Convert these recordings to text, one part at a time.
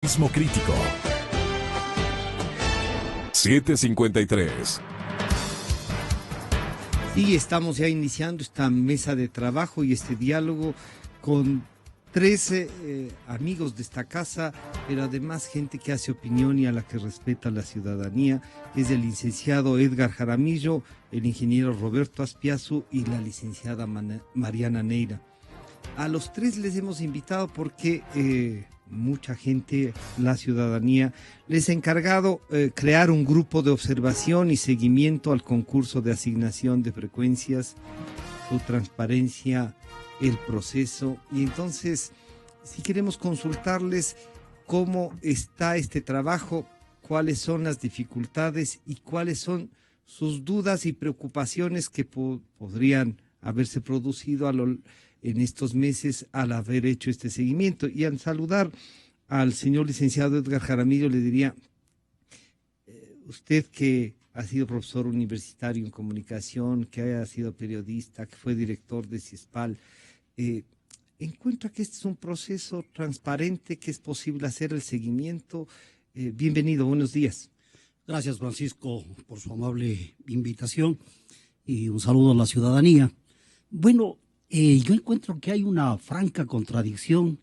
Crítico. 7:53. Y estamos ya iniciando esta mesa de trabajo y este diálogo con 13 amigos de esta casa, pero además gente que hace opinión y a la que respeta la ciudadanía. Es el licenciado Edgar Jaramillo, el ingeniero Roberto Aspiazu y la licenciada Mariana Neira. A los tres les hemos invitado porque mucha gente, la ciudadanía, les ha encargado crear un grupo de observación y seguimiento al concurso de asignación de frecuencias, su transparencia, el proceso. Y entonces, si queremos consultarles cómo está este trabajo, cuáles son las dificultades y cuáles son sus dudas y preocupaciones que podrían haberse producido en estos meses al haber hecho este seguimiento. Y al saludar al señor licenciado Edgar Jaramillo, le diría, usted que ha sido profesor universitario en comunicación, que ha sido periodista, que fue director de CIESPAL, ¿encuentra que este es un proceso transparente, que es posible hacer el seguimiento? Bienvenido, buenos días. Gracias, Francisco, por su amable invitación y un saludo a la ciudadanía. Bueno, yo encuentro que hay una franca contradicción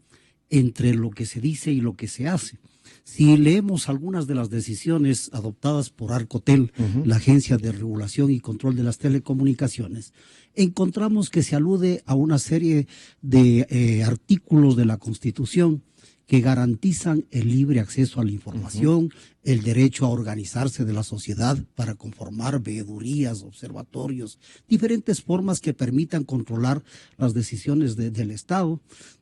entre lo que se dice y lo que se hace. Si leemos algunas de las decisiones adoptadas por Arcotel, la Agencia de Regulación y Control de las Telecomunicaciones, encontramos que se alude a una serie de artículos de la Constitución que garantizan el libre acceso a la información, el derecho a organizarse de la sociedad para conformar veedurías, observatorios, diferentes formas que permitan controlar las decisiones del Estado.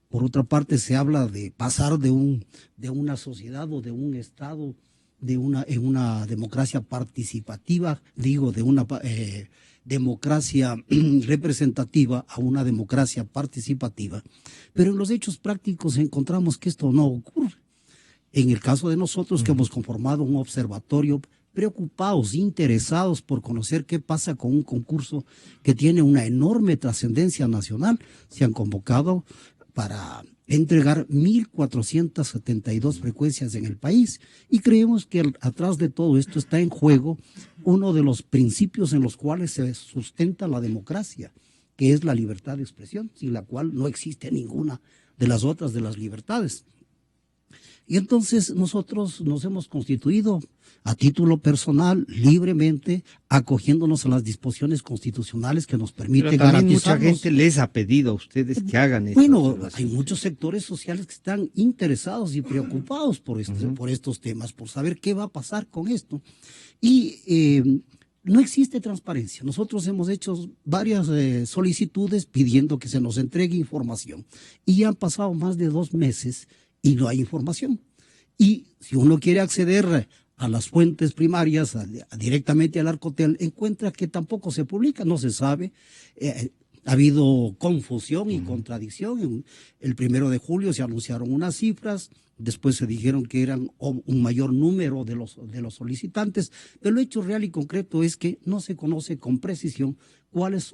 Por otra parte, se habla de pasar de una sociedad o de un Estado en una democracia participativa, de una democracia representativa a una democracia participativa. Pero en los hechos prácticos encontramos que esto no ocurre. En el caso de nosotros, que hemos conformado un observatorio, preocupados, interesados por conocer qué pasa con un concurso que tiene una enorme trascendencia nacional, se han convocado para entregar 1.472 frecuencias en el país, y creemos que atrás de todo esto está en juego uno de los principios en los cuales se sustenta la democracia, que es la libertad de expresión, sin la cual no existe ninguna de las otras de las libertades. Y entonces nosotros nos hemos constituido a título personal, libremente, acogiéndonos a las disposiciones constitucionales que nos permiten garantizar. Mucha gente les ha pedido a ustedes que hagan esto. Bueno, hay muchos sectores sociales que están interesados y preocupados por estos temas, por saber qué va a pasar con esto. Y no existe transparencia. Nosotros hemos hecho varias solicitudes pidiendo que se nos entregue información. Y ya han pasado más de 2 meses y no hay información. Y si uno quiere acceder a las fuentes primarias, directamente al Arcotel, encuentra que tampoco se publica, no se sabe. Ha habido confusión y contradicción. El 1 de julio se anunciaron unas cifras, después se dijeron que eran un mayor número de los solicitantes, pero el hecho real y concreto es que no se conoce con precisión cuál es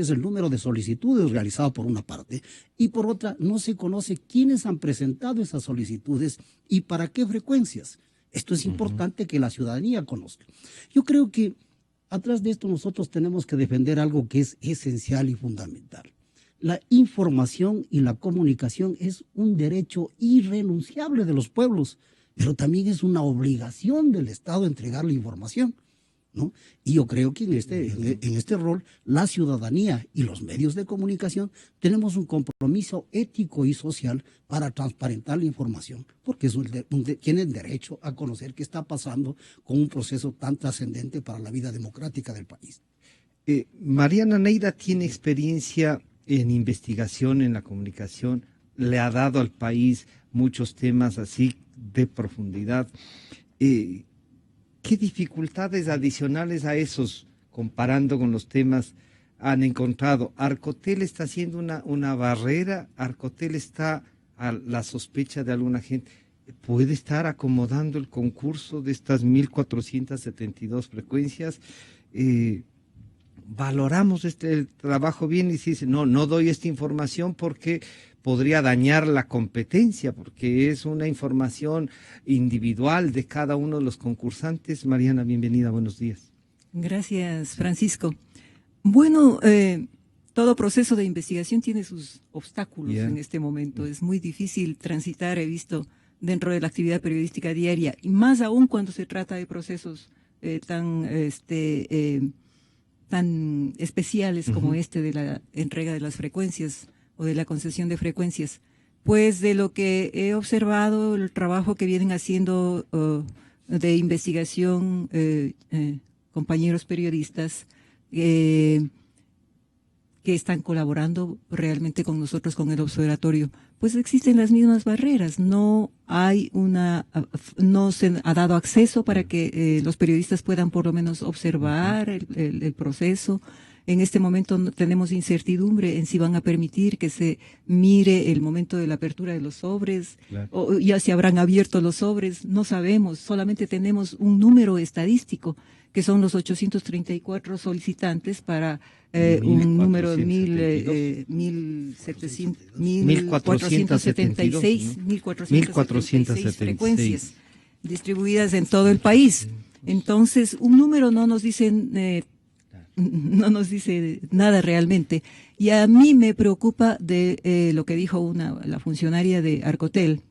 el número de solicitudes realizadas por una parte, y por otra no se conoce quiénes han presentado esas solicitudes y para qué frecuencias. Esto es importante que la ciudadanía conozca. Yo creo que atrás de esto nosotros tenemos que defender algo que es esencial y fundamental. La información y la comunicación es un derecho irrenunciable de los pueblos, pero también es una obligación del Estado entregar la información, ¿no? Y yo creo que en este rol la ciudadanía y los medios de comunicación tenemos un compromiso ético y social para transparentar la información, porque tienen derecho a conocer qué está pasando con un proceso tan trascendente para la vida democrática del país. Mariana Neira tiene experiencia en investigación en la comunicación, le ha dado al país muchos temas así de profundidad. ¿Qué dificultades adicionales a esos, comparando con los temas, han encontrado? ¿Arcotel está haciendo una barrera? ¿Arcotel está a la sospecha de alguna gente? ¿Puede estar acomodando el concurso de estas 1.472 frecuencias? Valoramos el trabajo bien y se dice, no doy esta información porque podría dañar la competencia, porque es una información individual de cada uno de los concursantes. Mariana, bienvenida, buenos días. Gracias, Francisco. Bueno, todo proceso de investigación tiene sus obstáculos en este momento. Es muy difícil transitar, he visto, dentro de la actividad periodística diaria, y más aún cuando se trata de procesos tan especiales como este de la entrega de las frecuencias o de la concesión de frecuencias. Pues de lo que he observado, el trabajo que vienen haciendo de investigación compañeros periodistas que están colaborando realmente con nosotros, con el observatorio, pues existen las mismas barreras. No se ha dado acceso para que los periodistas puedan por lo menos observar el proceso. En este momento tenemos incertidumbre en si van a permitir que se mire el momento de la apertura de los sobres, claro, o ya se habrán abierto los sobres, no sabemos, solamente tenemos un número estadístico, que son los 834 solicitantes para un número de 1476 frecuencias distribuidas en todo el país. Entonces, un número no nos dice nada realmente. Y a mí me preocupa de lo que dijo la funcionaria de Arcotel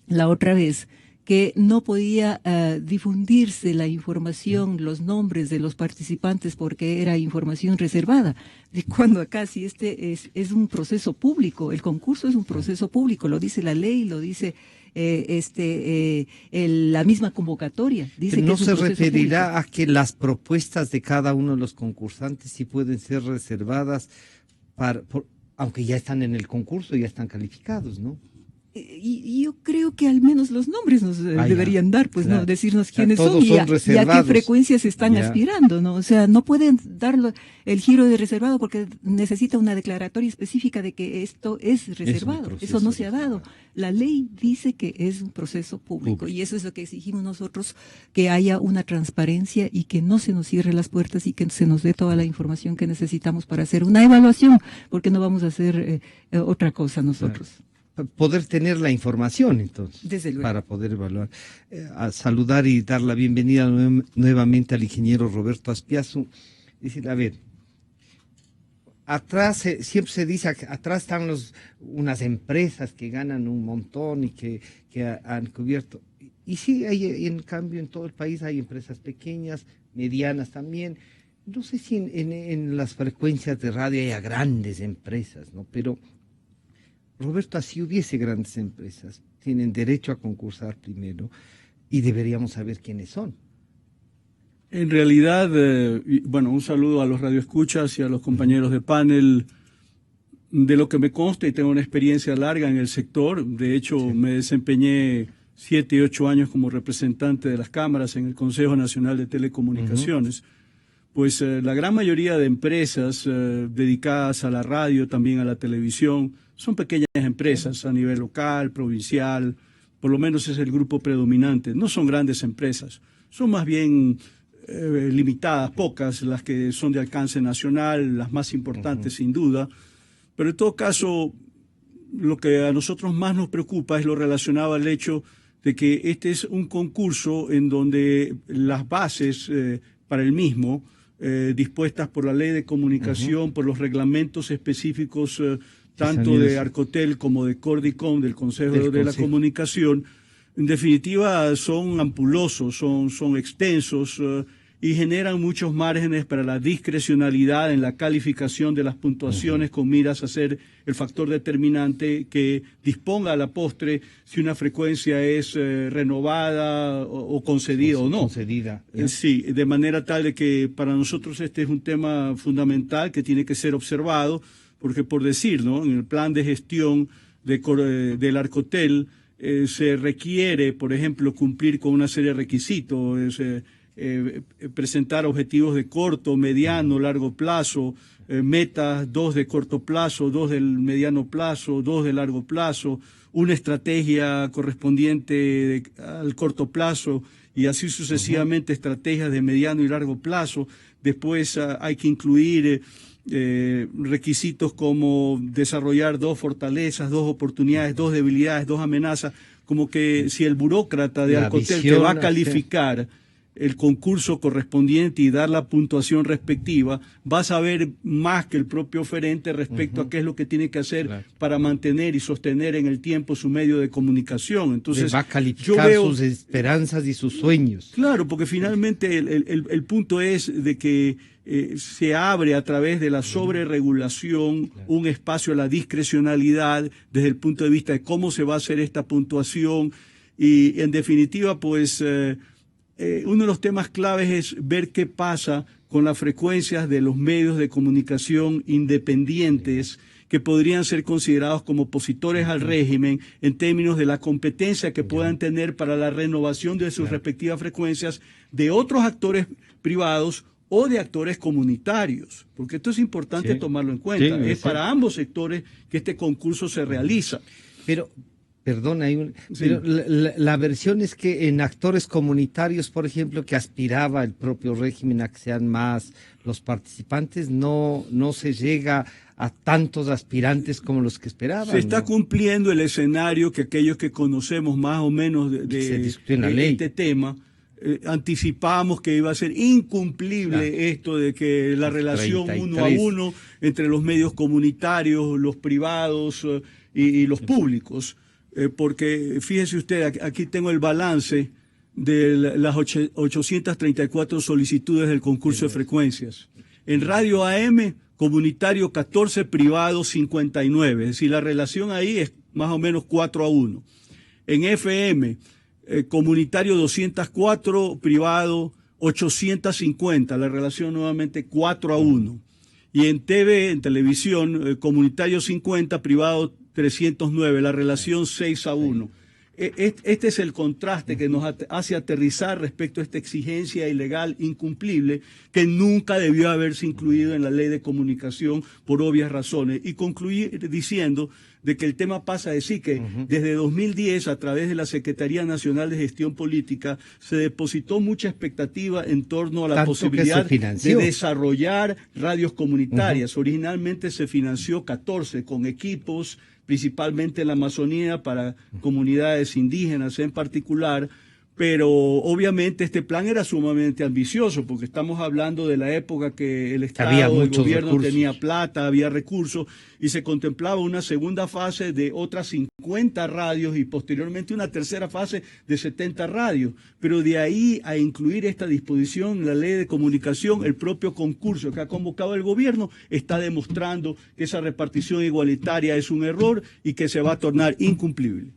la otra vez, que no podía difundirse la información, los nombres de los participantes porque era información reservada. De cuando acá, si es un proceso público, el concurso es un proceso público, lo dice la ley, lo dice la misma convocatoria. Dice no que se referirá público a que las propuestas de cada uno de los concursantes sí pueden ser reservadas, aunque ya están en el concurso, ya están calificados, ¿no? Y yo creo que al menos los nombres nos deberían dar, pues, claro, ¿no? Decirnos quiénes son y a qué frecuencias están aspirando, ¿no? O sea, no pueden dar el giro de reservado porque necesita una declaratoria específica de que esto es reservado. Eso no se ha dado. La ley dice que es un proceso público y eso es lo que exigimos nosotros, que haya una transparencia y que no se nos cierre las puertas y que se nos dé toda la información que necesitamos para hacer una evaluación, porque no vamos a hacer otra cosa nosotros. Claro. Poder tener la información, entonces, desde luego, para poder evaluar. A saludar y dar la bienvenida nuevamente al ingeniero Roberto Aspiazu. Decir, a ver, atrás, siempre se dice, atrás están unas empresas que ganan un montón y que han cubierto. Y sí, en cambio, en todo el país hay empresas pequeñas, medianas también. No sé si en las frecuencias de radio haya grandes empresas, ¿no? Pero Roberto, así hubiese grandes empresas, tienen derecho a concursar primero y deberíamos saber quiénes son. En realidad, bueno, un saludo a los radioescuchas y a los compañeros de panel. De lo que me consta y tengo una experiencia larga en el sector, de hecho me desempeñé 7 y 8 años como representante de las cámaras en el Consejo Nacional de Telecomunicaciones. Pues la gran mayoría de empresas dedicadas a la radio, también a la televisión, son pequeñas empresas a nivel local, provincial, por lo menos es el grupo predominante. No son grandes empresas, son más bien limitadas, pocas, las que son de alcance nacional, las más importantes sin duda. Pero en todo caso, lo que a nosotros más nos preocupa es lo relacionado al hecho de que este es un concurso en donde las bases para el mismo, dispuestas por la ley de comunicación, por los reglamentos específicos tanto de Arcotel como de Cordicom, del Consejo de la Comunicación, en definitiva son ampulosos, son extensos y generan muchos márgenes para la discrecionalidad en la calificación de las puntuaciones con miras a ser el factor determinante que disponga a la postre si una frecuencia es renovada o concedida o no. Concedida. Sí, de manera tal de que para nosotros este es un tema fundamental que tiene que ser observado, porque por decir, ¿no?, en el plan de gestión del Arcotel se requiere, por ejemplo, cumplir con una serie de requisitos, presentar objetivos de corto, mediano, largo plazo, metas, 2 de corto plazo, 2 del mediano plazo, 2 de largo plazo, una estrategia correspondiente al corto plazo y así sucesivamente estrategias de mediano y largo plazo. Después hay que incluir requisitos como desarrollar 2 fortalezas, 2 oportunidades, 2 debilidades, 2 amenazas, como que si el burócrata de Arcotel te va a calificar el concurso correspondiente y dar la puntuación respectiva, vas a ver más que el propio oferente respecto a qué es lo que tiene que hacer para mantener y sostener en el tiempo su medio de comunicación. Entonces, va a calificar sus esperanzas y sus sueños. Claro, porque finalmente el punto es de que se abre a través de la sobreregulación un espacio a la discrecionalidad desde el punto de vista de cómo se va a hacer esta puntuación y en definitiva pues uno de los temas claves es ver qué pasa con las frecuencias de los medios de comunicación independientes que podrían ser considerados como opositores al régimen en términos de la competencia que puedan tener para la renovación de sus respectivas frecuencias de otros actores privados o de actores comunitarios, porque esto es importante tomarlo en cuenta. Es para ambos sectores que este concurso se realiza. Pero, perdona, pero la versión es que en actores comunitarios, por ejemplo, que aspiraba el propio régimen a que sean más los participantes, no se llega a tantos aspirantes como los que esperaban. Se está cumpliendo el escenario que aquellos que conocemos más o menos de este tema, anticipamos que iba a ser incumplible esto de que la relación 1 a 1 entre los medios comunitarios, los privados y los públicos, porque fíjese usted, aquí tengo el balance de las 834 solicitudes del concurso de frecuencias. En radio AM, comunitario 14, privado 59, es decir, la relación ahí es más o menos 4 a 1. En FM, comunitario 204, privado 850, la relación nuevamente 4 a 1. Y en TV, en televisión, comunitario 50, privado 309, la relación 6 a 1. Este es el contraste que nos hace aterrizar respecto a esta exigencia ilegal incumplible que nunca debió haberse incluido en la ley de comunicación por obvias razones. Y concluir diciendo de que el tema pasa a decir que desde 2010 a través de la Secretaría Nacional de Gestión Política se depositó mucha expectativa en torno a la posibilidad de desarrollar radios comunitarias. Originalmente se financió 14 con equipos, principalmente en la Amazonía, para comunidades indígenas en particular, pero obviamente este plan era sumamente ambicioso, porque estamos hablando de la época que el Estado, el gobierno tenía plata, había recursos, y se contemplaba una segunda fase de otras 50 radios y posteriormente una tercera fase de 70 radios. Pero de ahí a incluir esta disposición en la ley de comunicación, el propio concurso que ha convocado el gobierno está demostrando que esa repartición igualitaria es un error y que se va a tornar incumplible.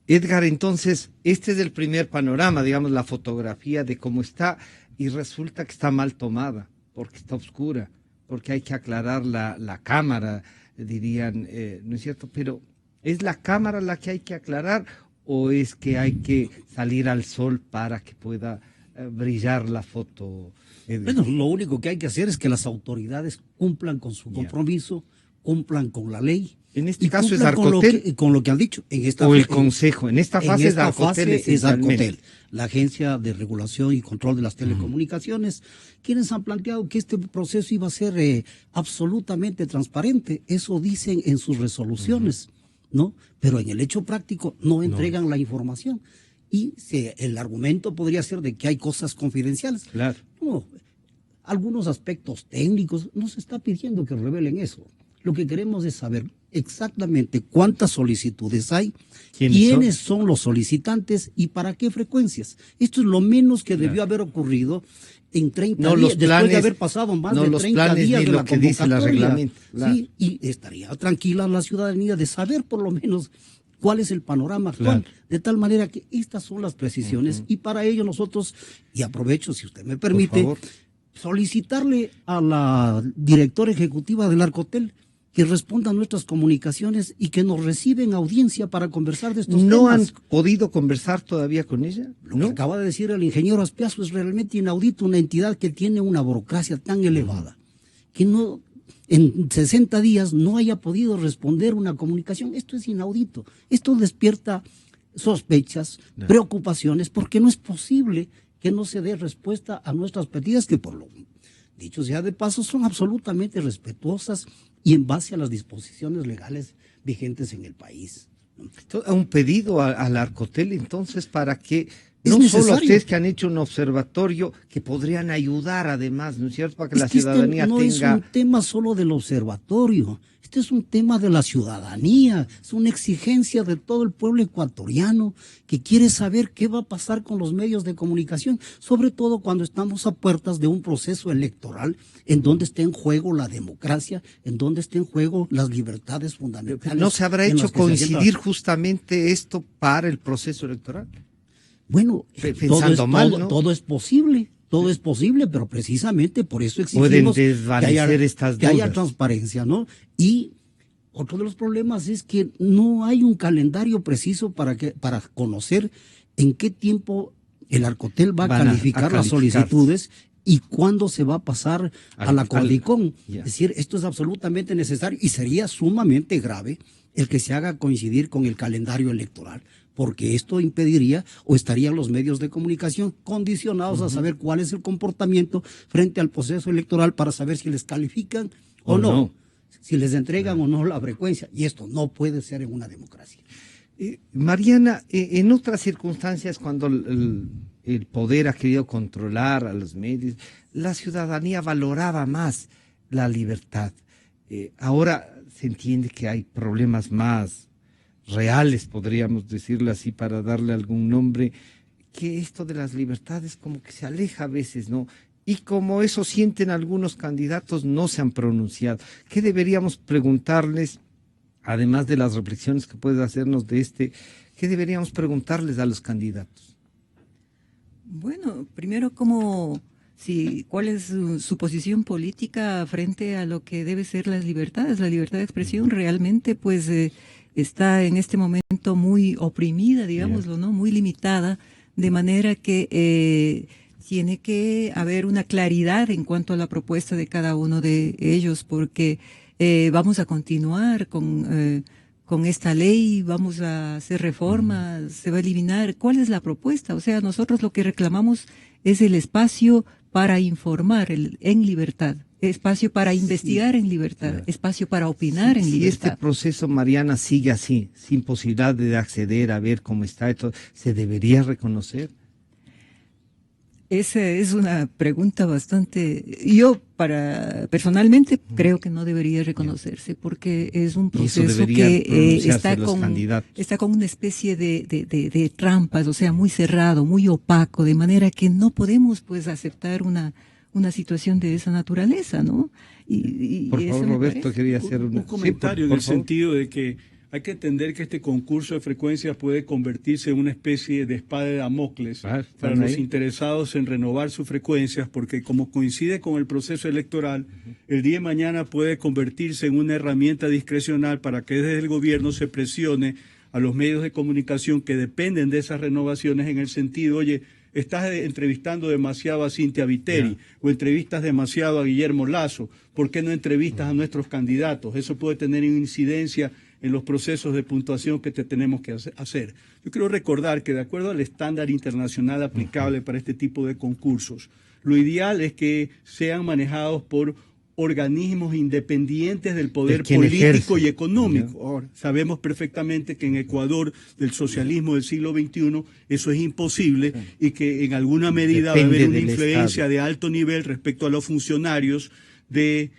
Edgar, entonces, este es el primer panorama, digamos, la fotografía de cómo está, y resulta que está mal tomada, porque está oscura, porque hay que aclarar la cámara, dirían, ¿no es cierto? Pero, ¿es la cámara la que hay que aclarar o es que hay que salir al sol para que pueda brillar la foto? Edgar? Bueno, lo único que hay que hacer es que las autoridades cumplan con su compromiso, cumplan con la ley. En este caso es Arcotel. Con lo que han dicho. El Consejo. En esta fase es Arcotel, la Agencia de Regulación y Control de las Telecomunicaciones, quienes han planteado que este proceso iba a ser absolutamente transparente. Eso dicen en sus resoluciones, ¿no? Pero en el hecho práctico no entregan la información. Y el argumento podría ser de que hay cosas confidenciales. Claro. No, algunos aspectos técnicos no se está pidiendo que revelen eso. Lo que queremos es saber exactamente cuántas solicitudes hay, quiénes son los solicitantes y para qué frecuencias. Esto es lo menos que debió haber ocurrido en 30 días, después de haber pasado más de 30 días de la convocatoria. Sí, y estaría tranquila la ciudadanía de saber por lo menos cuál es el panorama actual, de tal manera que estas son las precisiones y para ello nosotros, y aprovecho si usted me permite, solicitarle a la directora ejecutiva del Arcotel que responda a nuestras comunicaciones y que nos reciben audiencia para conversar de estos temas. ¿No han podido conversar todavía con ella? Lo que acaba de decir el ingeniero Azpiazu es realmente inaudito, una entidad que tiene una burocracia tan elevada, que no en 60 días no haya podido responder una comunicación. Esto es inaudito. Esto despierta sospechas, preocupaciones, porque no es posible que no se dé respuesta a nuestras peticiones, que por lo dicho sea de paso, son absolutamente respetuosas y en base a las disposiciones legales vigentes en el país. Un pedido al Arcotel, entonces, para que no solo ustedes que han hecho un observatorio, que podrían ayudar además, ¿no es cierto?, para que la ciudadanía no tenga... es un tema solo del observatorio, este es un tema de la ciudadanía, es una exigencia de todo el pueblo ecuatoriano que quiere saber qué va a pasar con los medios de comunicación, sobre todo cuando estamos a puertas de un proceso electoral en donde está en juego la democracia, en donde está en juego las libertades fundamentales. ¿No se habrá hecho coincidir justamente esto para el proceso electoral? Bueno, todo es posible. Todo es posible, pero precisamente por eso exigimos que haya transparencia, ¿no? Y otro de los problemas es que no hay un calendario preciso para conocer en qué tiempo el Arcotel va a calificar las solicitudes y cuándo se va a pasar a la Cordicón. Es decir, esto es absolutamente necesario y sería sumamente grave el que se haga coincidir con el calendario electoral, porque esto impediría o estarían los medios de comunicación condicionados a saber cuál es el comportamiento frente al proceso electoral para saber si les califican o no, si les entregan o no la frecuencia, y esto no puede ser en una democracia. Mariana, en otras circunstancias, cuando el poder ha querido controlar a los medios, la ciudadanía valoraba más la libertad. Ahora se entiende que hay problemas más reales, podríamos decirlo así, para darle algún nombre, que esto de las libertades como que se aleja a veces, ¿no? Y como eso sienten algunos candidatos, no se han pronunciado. ¿Qué deberíamos preguntarles, además de las reflexiones que puede hacernos qué deberíamos preguntarles a los candidatos? Bueno, primero, ¿cuál es su posición política frente a lo que debe ser las libertades? La libertad de expresión realmente, pues, está en este momento muy oprimida, digámoslo, ¿no? Muy limitada, de manera que tiene que haber una claridad en cuanto a la propuesta de cada uno de ellos, porque vamos a continuar con esta ley, vamos a hacer reformas, se va a eliminar. ¿Cuál es la propuesta? O sea, nosotros lo que reclamamos es el espacio para informar en libertad, espacio para investigar en libertad, espacio para opinar en libertad. Si este proceso, Mariana, sigue así, sin posibilidad de acceder a ver cómo está esto, ¿se debería reconocer? Esa es una pregunta bastante... Yo, personalmente, creo que no debería reconocerse, porque es un proceso que está con una especie de trampas, o sea, muy cerrado, muy opaco, de manera que no podemos, pues, aceptar una situación de esa naturaleza, ¿no? Por favor, Roberto, quería hacer un comentario en el sentido de que hay que entender que este concurso de frecuencias puede convertirse en una especie de espada de Damocles para los interesados en renovar sus frecuencias, porque como coincide con el proceso electoral, el día de mañana puede convertirse en una herramienta discrecional para que desde el gobierno se presione a los medios de comunicación que dependen de esas renovaciones en el sentido, oye, estás entrevistando demasiado a Cintia Viteri o entrevistas demasiado a Guillermo Lasso, ¿por qué no entrevistas a nuestros candidatos? Eso puede tener incidencia en los procesos de puntuación que tenemos que hacer. Yo quiero recordar que de acuerdo al estándar internacional aplicable para este tipo de concursos, lo ideal es que sean manejados por organismos independientes del poder político y económico. Ahora, sabemos perfectamente que en Ecuador, del socialismo del siglo XXI, eso es imposible y que en alguna medida va a haber una influencia de alto nivel respecto a los funcionarios de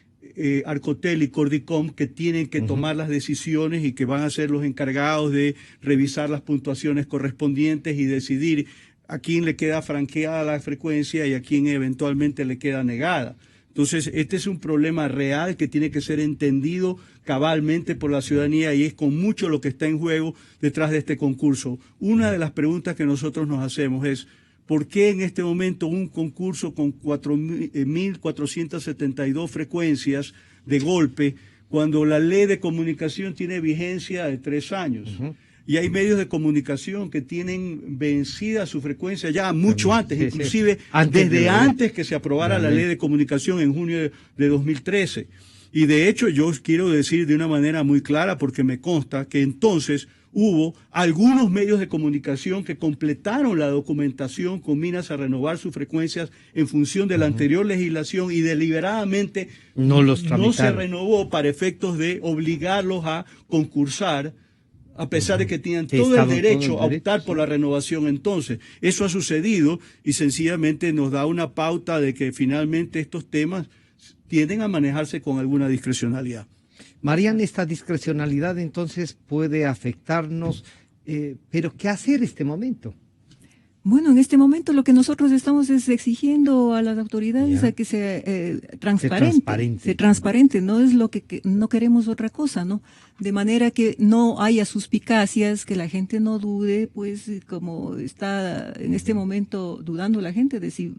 Arcotel y Cordicom que tienen que tomar las decisiones y que van a ser los encargados de revisar las puntuaciones correspondientes y decidir a quién le queda franqueada la frecuencia y a quién eventualmente le queda negada. Entonces, este es un problema real que tiene que ser entendido cabalmente por la ciudadanía y es con mucho lo que está en juego detrás de este concurso. Una de las preguntas que nosotros nos hacemos es, ¿por qué en este momento un concurso con 4.472 frecuencias de golpe cuando la ley de comunicación tiene vigencia de 3 años? Y hay medios de comunicación que tienen vencida su frecuencia ya mucho antes, inclusive desde antes que se aprobara la ley de comunicación en junio de 2013. Y de hecho yo quiero decir de una manera muy clara, porque me consta que entonces hubo algunos medios de comunicación que completaron la documentación con miras a renovar sus frecuencias en función de la anterior legislación y deliberadamente no se renovó para efectos de obligarlos a concursar, a pesar de que tenían todo el derecho a optar por la renovación. Entonces, eso ha sucedido y sencillamente nos da una pauta de que finalmente estos temas tienden a manejarse con alguna discrecionalidad. Mariana, esta discrecionalidad entonces puede afectarnos, pero ¿qué hacer en este momento? Bueno, en este momento lo que nosotros estamos es exigiendo a las autoridades a que sea se transparente, no es lo que no queremos otra cosa, ¿no? De manera que no haya suspicacias, que la gente no dude, pues como está en este momento dudando la gente de si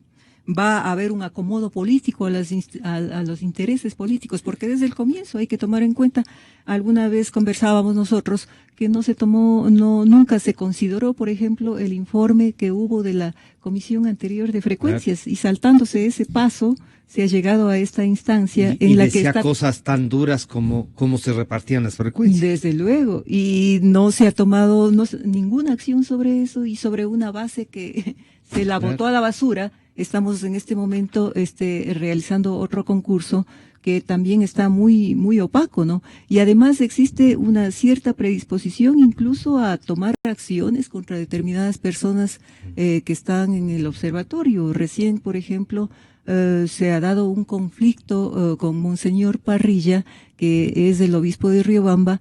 va a haber un acomodo político a los intereses políticos, porque desde el comienzo hay que tomar en cuenta, alguna vez conversábamos nosotros, que nunca se consideró, por ejemplo, el informe que hubo de la Comisión Anterior de Frecuencias, claro. Y saltándose ese paso, se ha llegado a esta instancia en la que está cosas tan duras como cómo se repartían las frecuencias. Desde luego, y no se ha tomado ninguna acción sobre eso, y sobre una base que se la botó a la basura. Estamos en este momento realizando otro concurso que también está muy, muy opaco, ¿no? Y además existe una cierta predisposición incluso a tomar acciones contra determinadas personas que están en el observatorio. Recién, por ejemplo, se ha dado un conflicto con Monseñor Parrilla, que es el obispo de Riobamba,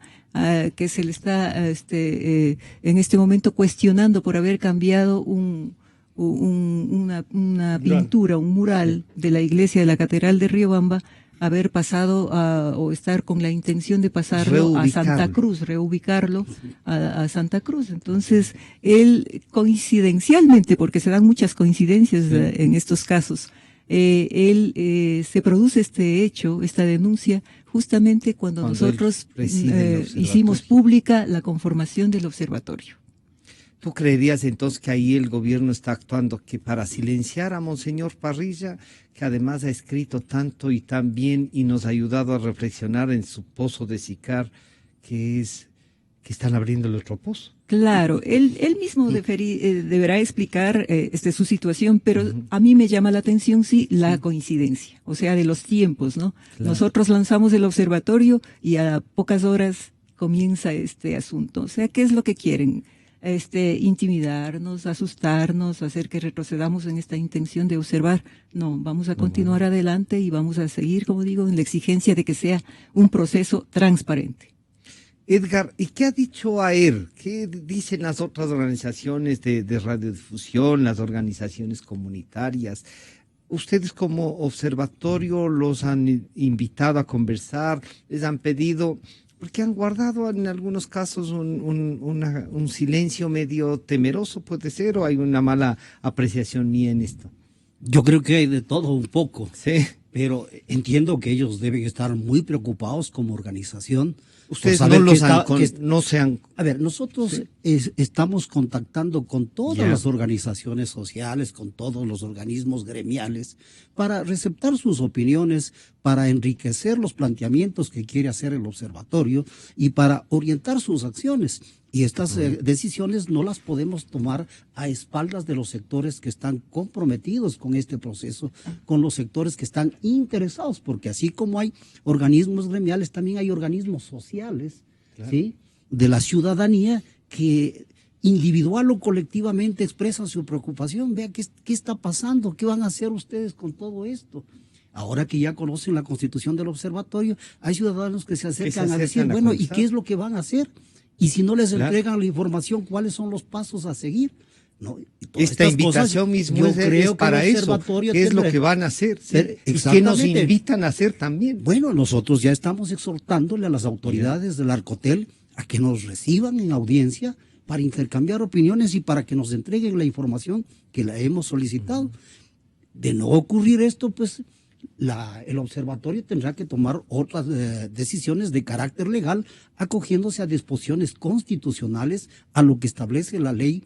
que se le está en este momento cuestionando por haber cambiado una pintura, un mural de la iglesia de la Catedral de Riobamba, haber pasado o estar con la intención de pasarlo a Santa Cruz, reubicarlo a Santa Cruz. Entonces, él coincidencialmente, porque se dan muchas coincidencias en estos casos, se produce este hecho, esta denuncia, justamente cuando nosotros hicimos pública la conformación del observatorio. ¿Tú creerías entonces que ahí el gobierno está actuando que para silenciar a Monseñor Parrilla, que además ha escrito tanto y tan bien y nos ha ayudado a reflexionar en su pozo de Sicar, que están abriendo el otro pozo? Claro, él mismo deberá explicar su situación, pero a mí me llama la atención, la coincidencia, o sea, de los tiempos, ¿no? Claro. Nosotros lanzamos el observatorio y a pocas horas comienza este asunto. O sea, ¿qué es lo que quieren? Intimidarnos, asustarnos, hacer que retrocedamos en esta intención de observar. No, vamos a continuar adelante y vamos a seguir, como digo, en la exigencia de que sea un proceso transparente. Edgar, ¿y qué ha dicho AER? ¿Qué dicen las otras organizaciones de radiodifusión, las organizaciones comunitarias? ¿Ustedes como observatorio los han invitado a conversar? ¿Les han pedido? Porque han guardado en algunos casos un silencio medio temeroso, puede ser, o hay una mala apreciación mía en esto. Yo creo que hay de todo un poco, sí, pero entiendo que ellos deben estar muy preocupados como organización. Ustedes no se han... A ver, nosotros estamos contactando con todas las organizaciones sociales, con todos los organismos gremiales, para receptar sus opiniones, para enriquecer los planteamientos que quiere hacer el observatorio y para orientar sus acciones. Y estas decisiones no las podemos tomar a espaldas de los sectores que están comprometidos con este proceso, con los sectores que están interesados, porque así como hay organismos gremiales, también hay organismos sociales, ¿sí?, de la ciudadanía que individual o colectivamente expresan su preocupación. Vea qué está pasando, qué van a hacer ustedes con todo esto. Ahora que ya conocen la constitución del observatorio, hay ciudadanos que se acercan a decir, bueno, ¿y qué es lo que van a hacer? Y si no les entregan la información, ¿cuáles son los pasos a seguir? No, esta invitación mismo es para eso. ¿Qué es lo que van a hacer? ¿Y qué nos invitan a hacer también? Bueno, nosotros ya estamos exhortándole a las autoridades del Arcotel a que nos reciban en audiencia para intercambiar opiniones y para que nos entreguen la información que la hemos solicitado. De no ocurrir esto, pues el observatorio tendrá que tomar otras decisiones de carácter legal, acogiéndose a disposiciones constitucionales, a lo que establece la ley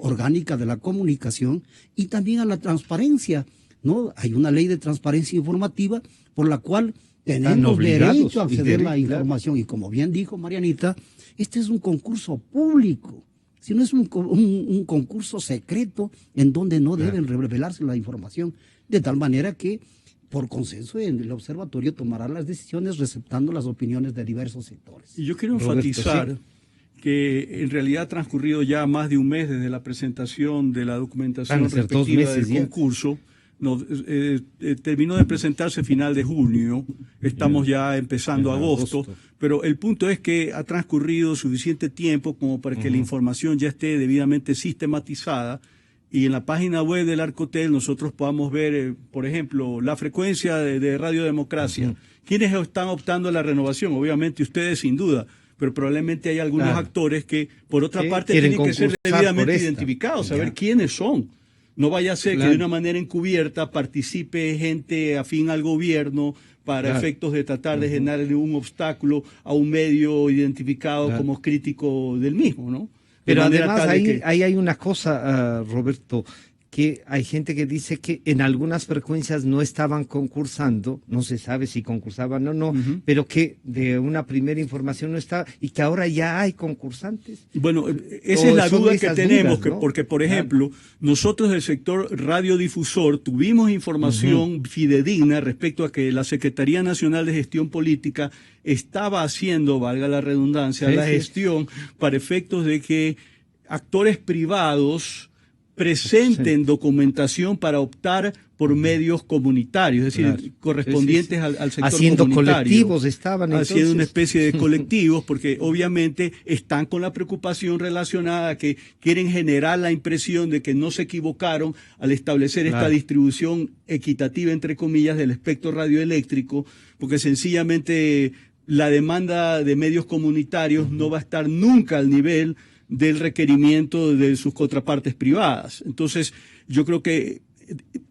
orgánica de la comunicación y también a la transparencia, ¿no? Hay una ley de transparencia informativa por la cual tenemos derecho a acceder a la información. Y como bien dijo Marianita, este es un concurso público. Si no es un concurso secreto en donde no deben revelarse la información, de tal manera que por consenso el observatorio tomará las decisiones receptando las opiniones de diversos sectores. Y yo quiero enfatizar que en realidad ha transcurrido ya más de un mes desde la presentación de la documentación respectiva del concurso. Terminó de presentarse final de junio, estamos ya empezando agosto, pero el punto es que ha transcurrido suficiente tiempo como para que la información ya esté debidamente sistematizada y en la página web del Arcotel nosotros podamos ver, por ejemplo, la frecuencia de Radio Democracia. ¿Quiénes están optando a la renovación? Obviamente ustedes sin duda, pero probablemente hay algunos actores que por otra parte tienen que ser debidamente identificados, saber quiénes son. No vaya a ser que de una manera encubierta participe gente afín al gobierno para efectos de tratar de generarle un obstáculo a un medio identificado como crítico del mismo, ¿no? Pero además ahí hay una cosa, Roberto, que hay gente que dice que en algunas frecuencias no estaban concursando, no se sabe si concursaban o no, pero que de una primera información no estaba y que ahora ya hay concursantes. Bueno, esa es la duda que tenemos, ¿no? Porque, por ejemplo, nosotros del sector radiodifusor tuvimos información fidedigna respecto a que la Secretaría Nacional de Gestión Política estaba haciendo, valga la redundancia, la gestión para efectos de que actores privados presenten documentación para optar por medios comunitarios, es decir, correspondientes al sector haciendo comunitario. Colectivos estaban entonces. Haciendo una especie de colectivos, porque obviamente están con la preocupación relacionada que quieren generar la impresión de que no se equivocaron al establecer esta distribución equitativa, entre comillas, del espectro radioeléctrico, porque sencillamente la demanda de medios comunitarios no va a estar nunca al nivel del requerimiento de sus contrapartes privadas. Entonces, yo creo que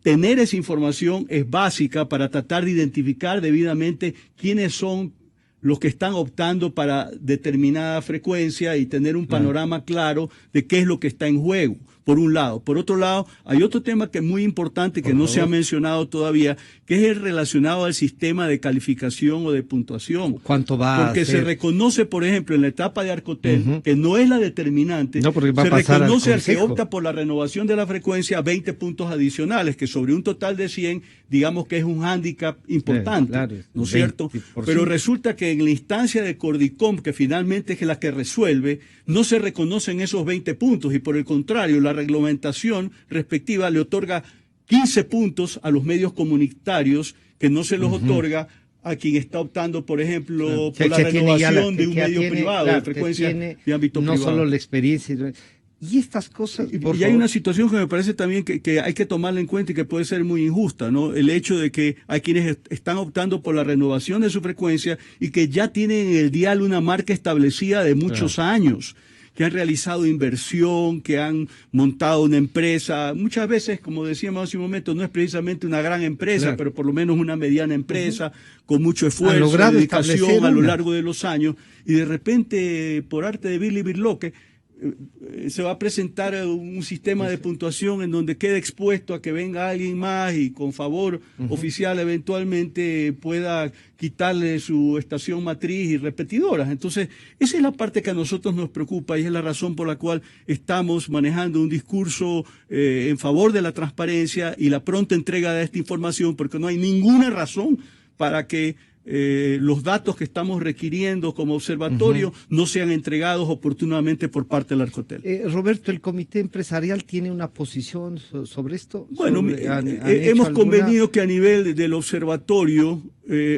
tener esa información es básica para tratar de identificar debidamente quiénes son los que están optando para determinada frecuencia y tener un panorama claro de qué es lo que está en juego, por un lado. Por otro lado, hay otro tema que es muy importante que no se ha mencionado todavía, que es el relacionado al sistema de calificación o de puntuación. ¿Cuánto va Porque a ser? se reconoce, por ejemplo, en la etapa de Arcotel, que no es la determinante, porque va se a pasar reconoce al que consejo. opta por la renovación de la frecuencia 20 puntos adicionales, que sobre un total de 100, digamos que es un hándicap importante, ¿no es cierto? Pero resulta que en la instancia de Cordicom, que finalmente es la que resuelve, no se reconocen esos 20 puntos y por el contrario, la reglamentación respectiva le otorga 15 puntos a los medios comunitarios que no se los otorga a quien está optando, por ejemplo, por la renovación de un medio privado, de frecuencia de ámbito privado. No solo la experiencia. Y estas cosas... Y hay una situación que me parece también que hay que tomarla en cuenta y que puede ser muy injusta, ¿no? El hecho de que hay quienes están optando por la renovación de su frecuencia y que ya tienen en el dial una marca establecida de muchos años, que han realizado inversión, que han montado una empresa. Muchas veces, como decíamos hace un momento, no es precisamente una gran empresa, pero por lo menos una mediana empresa, con mucho esfuerzo, dedicación a lo largo de los años, y de repente, por arte de Billy Birloque, se va a presentar un sistema de puntuación en donde queda expuesto a que venga alguien más y con favor oficial eventualmente pueda quitarle su estación matriz y repetidoras. Entonces, esa es la parte que a nosotros nos preocupa y es la razón por la cual estamos manejando un discurso en favor de la transparencia y la pronta entrega de esta información, porque no hay ninguna razón para que los datos que estamos requiriendo como observatorio no sean entregados oportunamente por parte del Arcotel. Roberto, ¿el comité empresarial tiene una posición sobre esto? Bueno, hemos convenido que a nivel del observatorio,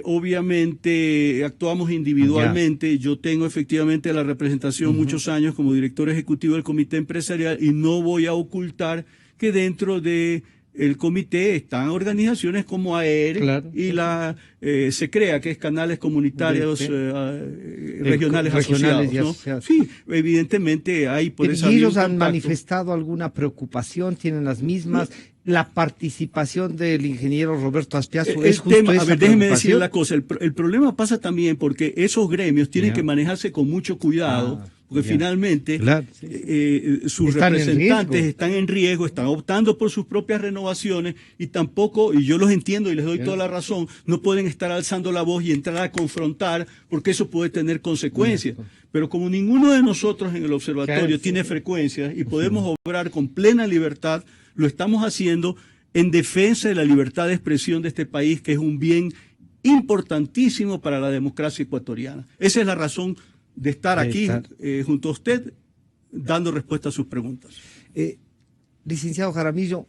obviamente actuamos individualmente. Yo tengo efectivamente la representación muchos años como director ejecutivo del comité empresarial y no voy a ocultar que dentro de el comité están organizaciones como AER y la SECREA, que es Canales Comunitarios Regionales Asociados, ¿no? Sí, evidentemente hay por esa vía. ¿Y ellos han manifestado alguna preocupación? ¿Tienen las mismas? La participación del ingeniero Roberto Aspiazu es justo esa déjeme decir la cosa, el problema pasa también porque esos gremios tienen que manejarse con mucho cuidado, porque finalmente sus representantes están en riesgo, están optando por sus propias renovaciones y tampoco, y yo los entiendo y les doy toda la razón, no pueden estar alzando la voz y entrar a confrontar porque eso puede tener consecuencias. Pero como ninguno de nosotros en el observatorio tiene frecuencias y podemos obrar con plena libertad, lo estamos haciendo en defensa de la libertad de expresión de este país, que es un bien importantísimo para la democracia ecuatoriana. Esa es la razón de estar aquí junto a usted, dando respuesta a sus preguntas. Licenciado Jaramillo,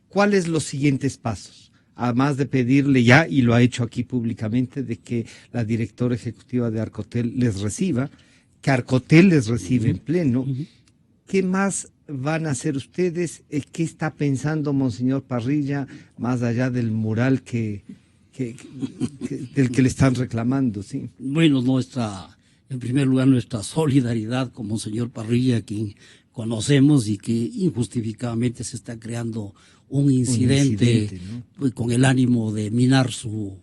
¿cuáles los siguientes pasos? Además de pedirle ya, y lo ha hecho aquí públicamente, de que la directora ejecutiva de Arcotel les reciba, que Arcotel les recibe en pleno, ¿qué más van a hacer ustedes? ¿Qué está pensando Monseñor Parrilla, más allá del mural del que le están reclamando? ¿Sí? Bueno, en primer lugar, nuestra solidaridad con Monseñor Parrilla, quien conocemos y que injustificadamente se está creando un incidente, ¿no? Con el ánimo de minar su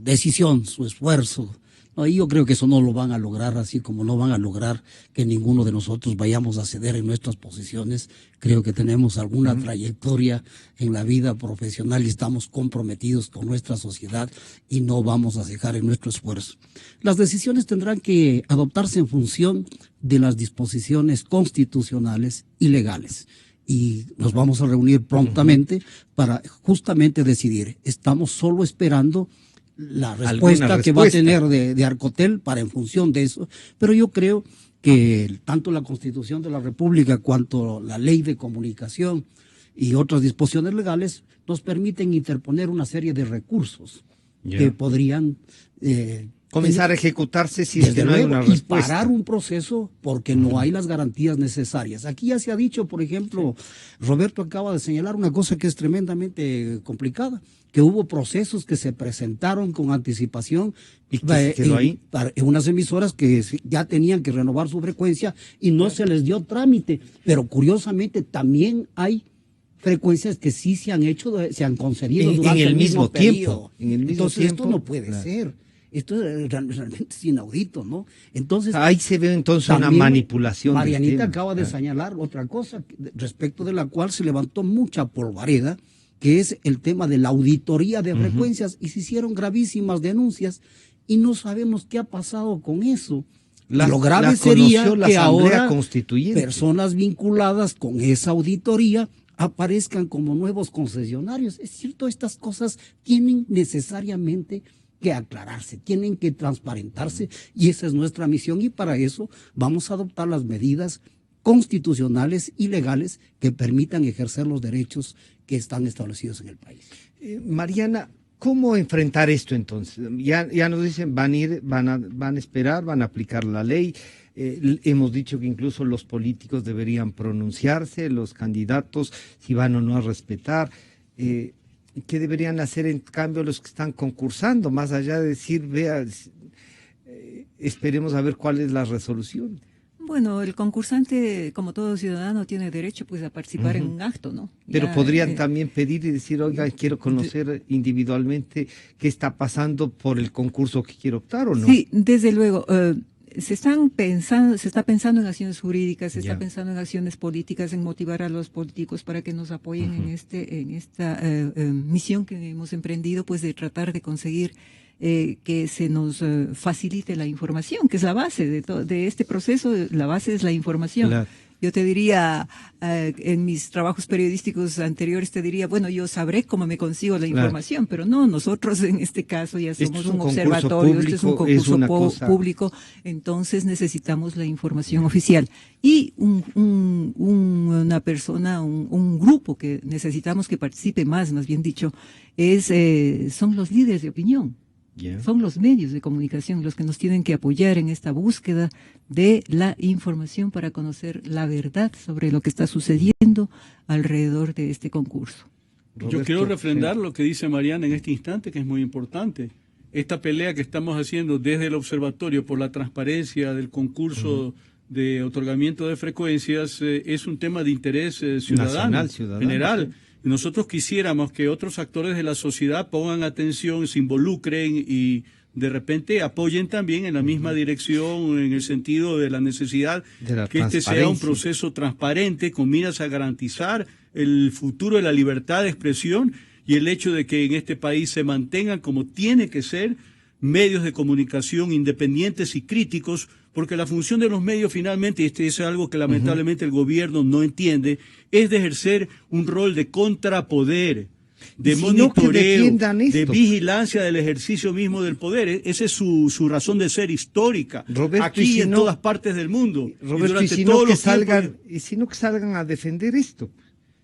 decisión, su esfuerzo. No, y yo creo que eso no lo van a lograr, así como no van a lograr que ninguno de nosotros vayamos a ceder en nuestras posiciones. Creo que tenemos alguna trayectoria en la vida profesional y estamos comprometidos con nuestra sociedad y no vamos a cejar en nuestro esfuerzo. Las decisiones tendrán que adoptarse en función de las disposiciones constitucionales y legales. Y nos vamos a reunir prontamente para justamente decidir. Estamos solo esperando la respuesta que va a tener de Arcotel para en función de eso, pero yo creo que tanto la Constitución de la República cuanto la Ley de Comunicación y otras disposiciones legales nos permiten interponer una serie de recursos que podrían comenzar a ejecutarse si es que no hay una respuesta. Y parar un proceso porque no hay las garantías necesarias. Aquí ya se ha dicho, por ejemplo, Roberto acaba de señalar una cosa que es tremendamente complicada, que hubo procesos que se presentaron con anticipación y que se quedó ahí en unas emisoras que ya tenían que renovar su frecuencia y no se les dio trámite. Pero curiosamente también hay frecuencias que sí se han hecho, se han concedido durante el mismo tiempo. Entonces esto no puede ser. Esto realmente es inaudito, ¿no? Entonces ahí se ve entonces una manipulación. Marianita acaba de señalar otra cosa respecto de la cual se levantó mucha polvareda, que es el tema de la auditoría de frecuencias, y se hicieron gravísimas denuncias y no sabemos qué ha pasado con eso. Lo grave sería que ahora personas vinculadas con esa auditoría aparezcan como nuevos concesionarios. Es cierto, estas cosas tienen necesariamente que aclararse, tienen que transparentarse, y esa es nuestra misión, y para eso vamos a adoptar las medidas constitucionales y legales que permitan ejercer los derechos que están establecidos en el país. Mariana, ¿cómo enfrentar esto entonces? Ya nos dicen, van a esperar, van a aplicar la ley. Hemos dicho que incluso los políticos deberían pronunciarse, los candidatos, si van o no a respetar. ¿Qué deberían hacer en cambio los que están concursando? Más allá de decir, esperemos a ver cuál es la resolución. Bueno, el concursante, como todo ciudadano, tiene derecho pues a participar en un acto, ¿no? Pero podrían también pedir y decir, oiga, quiero conocer individualmente qué está pasando por el concurso que quiero optar, ¿o no? Sí, desde luego. Se está pensando en acciones jurídicas, se está pensando en acciones políticas, en motivar a los políticos para que nos apoyen en esta misión que hemos emprendido, pues de tratar de conseguir que se nos facilite la información, que es la base de este proceso. La base es la información. Claro. Yo te diría, en mis trabajos periodísticos anteriores te diría, bueno, yo sabré cómo me consigo la información, pero no, nosotros en este caso ya somos un observatorio, este es un concurso público, entonces necesitamos la información oficial. Y una persona, un grupo que necesitamos que participe más bien dicho, son los líderes de opinión. Son los medios de comunicación los que nos tienen que apoyar en esta búsqueda de la información para conocer la verdad sobre lo que está sucediendo alrededor de este concurso. Yo quiero refrendar lo que dice Mariana en este instante, que es muy importante. Esta pelea que estamos haciendo desde el observatorio por la transparencia del concurso de otorgamiento de frecuencias es un tema de interés ciudadano, general. Sí. Nosotros quisiéramos que otros actores de la sociedad pongan atención, se involucren y de repente apoyen también en la misma dirección, en el sentido de la necesidad de que este sea un proceso transparente con miras a garantizar el futuro de la libertad de expresión y el hecho de que en este país se mantengan como tiene que ser medios de comunicación independientes y críticos, porque la función de los medios finalmente, y este es algo que lamentablemente el gobierno no entiende, es de ejercer un rol de contrapoder, de monitoreo, de vigilancia del ejercicio mismo del poder. Esa es su razón de ser histórica, Roberto, aquí y en todas partes del mundo. Roberto, y si no que salgan a defender esto,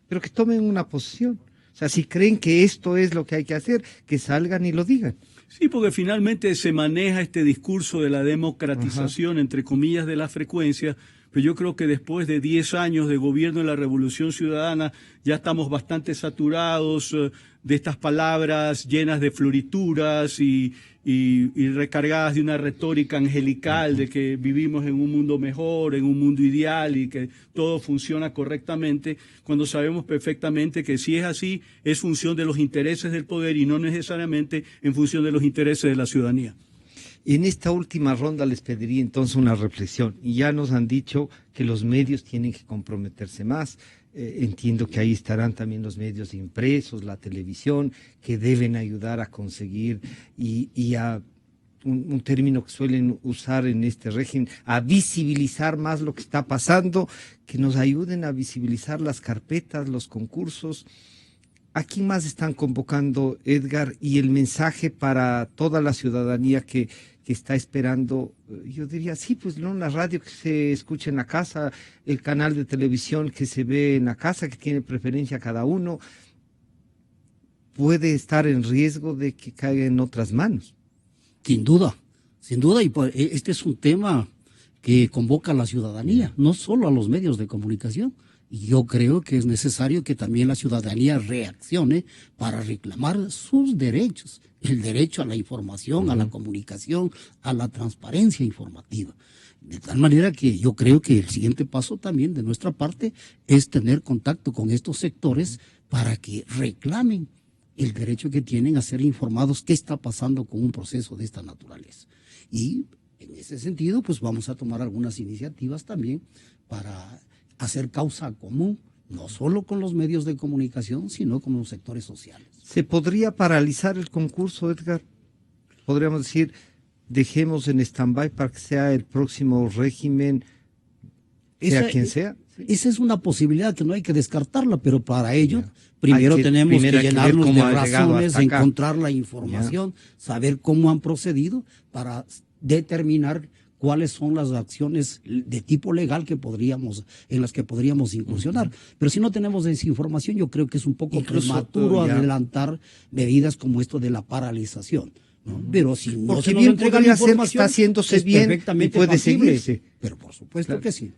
pero que tomen una posición. O sea, si creen que esto es lo que hay que hacer, que salgan y lo digan. Sí, porque finalmente se maneja este discurso de la democratización, entre comillas, de la frecuencia, pero yo creo que después de 10 años de gobierno de la Revolución Ciudadana ya estamos bastante saturados de estas palabras llenas de florituras y recargadas de una retórica angelical de que vivimos en un mundo mejor, en un mundo ideal y que todo funciona correctamente, cuando sabemos perfectamente que si es así, es función de los intereses del poder y no necesariamente en función de los intereses de la ciudadanía. En esta última ronda les pediría entonces una reflexión, y ya nos han dicho que los medios tienen que comprometerse más. Entiendo que ahí estarán también los medios impresos, la televisión, que deben ayudar a conseguir y a un término que suelen usar en este régimen, a visibilizar más lo que está pasando, que nos ayuden a visibilizar las carpetas, los concursos. ¿A quién más están convocando, Edgar? Y el mensaje para toda la ciudadanía que está esperando, yo diría, sí, pues no, la radio que se escucha en la casa, el canal de televisión que se ve en la casa, que tiene preferencia cada uno, puede estar en riesgo de que caiga en otras manos. Sin duda, y este es un tema que convoca a la ciudadanía, no solo a los medios de comunicación. Y yo creo que es necesario que también la ciudadanía reaccione para reclamar sus derechos, el derecho a la información, a la comunicación, a la transparencia informativa. De tal manera que yo creo que el siguiente paso también de nuestra parte es tener contacto con estos sectores para que reclamen el derecho que tienen a ser informados qué está pasando con un proceso de esta naturaleza. Y en ese sentido, pues vamos a tomar algunas iniciativas también para hacer causa común, no solo con los medios de comunicación, sino con los sectores sociales. ¿Se podría paralizar el concurso, Edgar? Podríamos decir, dejemos en stand-by para que sea el próximo régimen, sea quien sea. Esa es una posibilidad que no hay que descartarla, pero para ello primero tenemos que llenarnos de razones, encontrar la información, saber cómo han procedido para determinar cuáles son las acciones de tipo legal en las que podríamos incursionar. Pero si no tenemos esa información, yo creo que es un poco prematuro adelantar medidas como esto de la paralización, ¿no? Pero si no se nos entrega la información, está haciéndose bien y puede seguirse. Pero por supuesto que sí.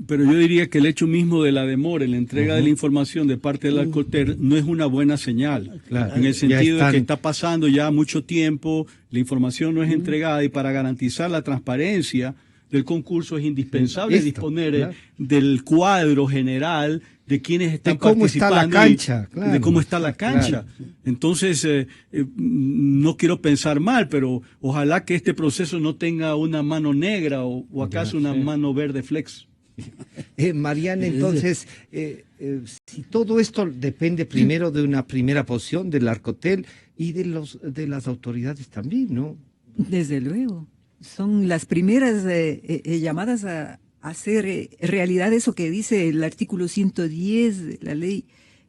Pero yo diría que el hecho mismo de la demora en la entrega de la información de parte del Alcoter no es una buena señal, en el sentido de que está pasando ya mucho tiempo, la información no es entregada y para garantizar la transparencia del concurso es indispensable disponer del cuadro general de quienes están participando, de cómo está la cancha. Entonces, no quiero pensar mal, pero ojalá que este proceso no tenga una mano negra o acaso una mano verde flex. Mariana, entonces, si todo esto depende primero de una primera posición del Arcotel y de las autoridades también, ¿no? Desde luego, son las primeras llamadas a hacer realidad eso que dice el artículo 110 de la ley,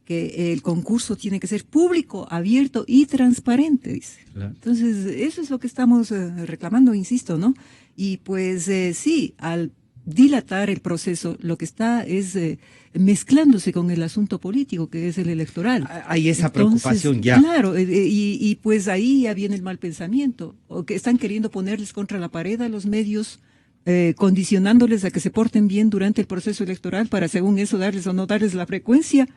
que el concurso tiene que ser público, abierto y transparente, dice. Claro. Entonces, eso es lo que estamos reclamando, insisto, ¿no? Y pues sí, al dilatar el proceso, lo que está es mezclándose con el asunto político, que es el electoral. Hay esa preocupación ya. Claro, y pues ahí ya viene el mal pensamiento, o que están queriendo ponerles contra la pared a los medios, condicionándoles a que se porten bien durante el proceso electoral para, según eso, darles o no darles la frecuencia.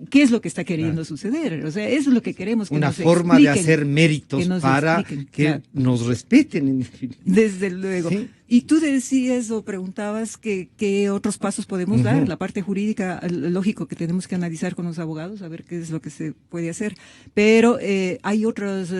¿Qué es lo que está queriendo suceder? O sea, eso es lo que queremos que una forma de hacer méritos para que nos respeten. Desde luego. ¿Sí? Y tú decías o preguntabas qué otros pasos podemos dar. La parte jurídica, lógico que tenemos que analizar con los abogados, a ver qué es lo que se puede hacer. Pero hay otras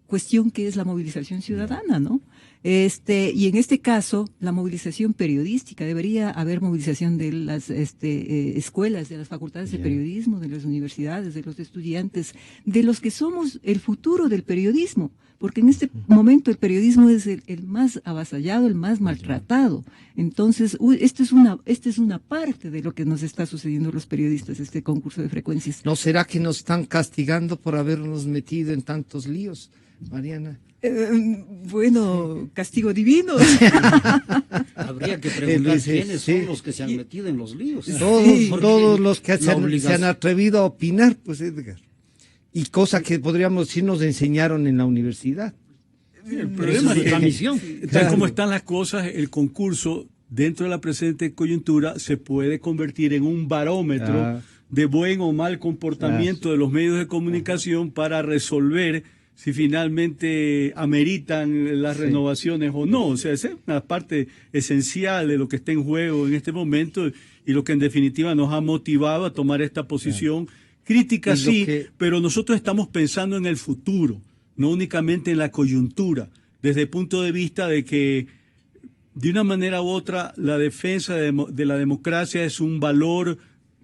cuestión que es la movilización ciudadana, ¿no? Y en este caso, la movilización periodística, debería haber movilización de las escuelas, de las facultades de periodismo, de las universidades, de los estudiantes, de los que somos el futuro del periodismo, porque en este momento el periodismo es el más avasallado, el más maltratado. Entonces, esta es una parte de lo que nos está sucediendo a los periodistas, este concurso de frecuencias. ¿No será que nos están castigando por habernos metido en tantos líos, Mariana? Bueno, castigo divino. Habría que preguntar quiénes son los que se han metido en los líos. Todos los que se han atrevido a opinar, pues, Edgar. Y cosa que podríamos decir nos enseñaron en la universidad. El problema es la misión. Tal como están las cosas, el concurso dentro de la presente coyuntura se puede convertir en un barómetro de buen o mal comportamiento de los medios de comunicación para resolver si finalmente ameritan las renovaciones o no. O sea, esa es una parte esencial de lo que está en juego en este momento y lo que en definitiva nos ha motivado a tomar esta posición crítica, sí, pero nosotros estamos pensando en el futuro, no únicamente en la coyuntura, desde el punto de vista de que de una manera u otra la defensa de la democracia es un valor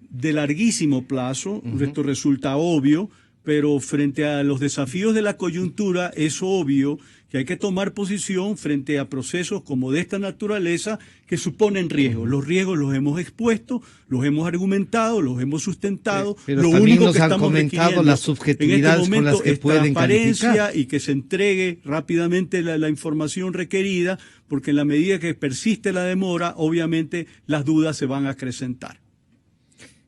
de larguísimo plazo, esto resulta obvio, pero frente a los desafíos de la coyuntura es obvio que hay que tomar posición frente a procesos como de esta naturaleza que suponen riesgos. Los riesgos los hemos expuesto, los hemos argumentado, los hemos sustentado. Pero lo también único nos que han estamos comentado las subjetividades con las que pueden calificar. Y que se entregue rápidamente la información requerida, porque en la medida que persiste la demora, obviamente las dudas se van a acrecentar.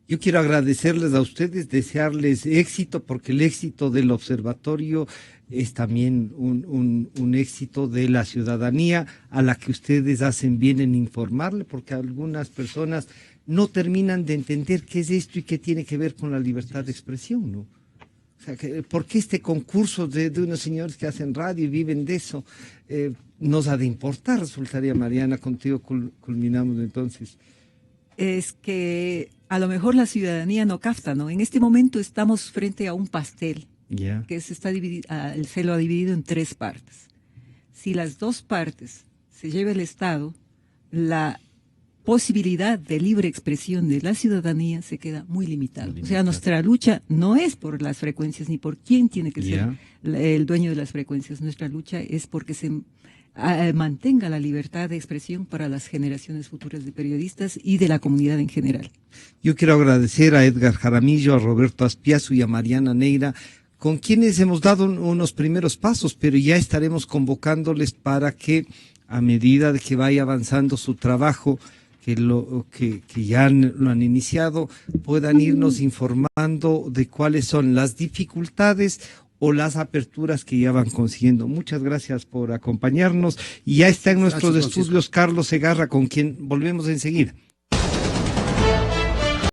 Yo quiero agradecerles a ustedes, desearles éxito, porque el éxito del observatorio es también un éxito de la ciudadanía a la que ustedes hacen bien en informarle, porque algunas personas no terminan de entender qué es esto y qué tiene que ver con la libertad de expresión, ¿no? O sea, ¿por qué este concurso de unos señores que hacen radio y viven de eso nos ha de importar? Resultaría, Mariana, contigo culminamos entonces. Es que a lo mejor la ciudadanía no capta, ¿no? En este momento estamos frente a un pastel que se lo ha dividido en 3 partes. Si las 2 partes se lleva el Estado, la posibilidad de libre expresión de la ciudadanía se queda muy limitada. O sea, nuestra lucha no es por las frecuencias ni por quién tiene que ser el dueño de las frecuencias. Nuestra lucha es porque se mantenga la libertad de expresión para las generaciones futuras de periodistas y de la comunidad en general. Yo quiero agradecer a Edgar Jaramillo, a Roberto Aspiazu y a Mariana Neira, con quienes hemos dado unos primeros pasos, pero ya estaremos convocándoles para que, a medida de que vaya avanzando su trabajo, que ya lo han iniciado, puedan irnos informando de cuáles son las dificultades o las aperturas que ya van consiguiendo. Muchas gracias por acompañarnos y ya está en nuestros estudios Carlos Segarra, con quien volvemos enseguida.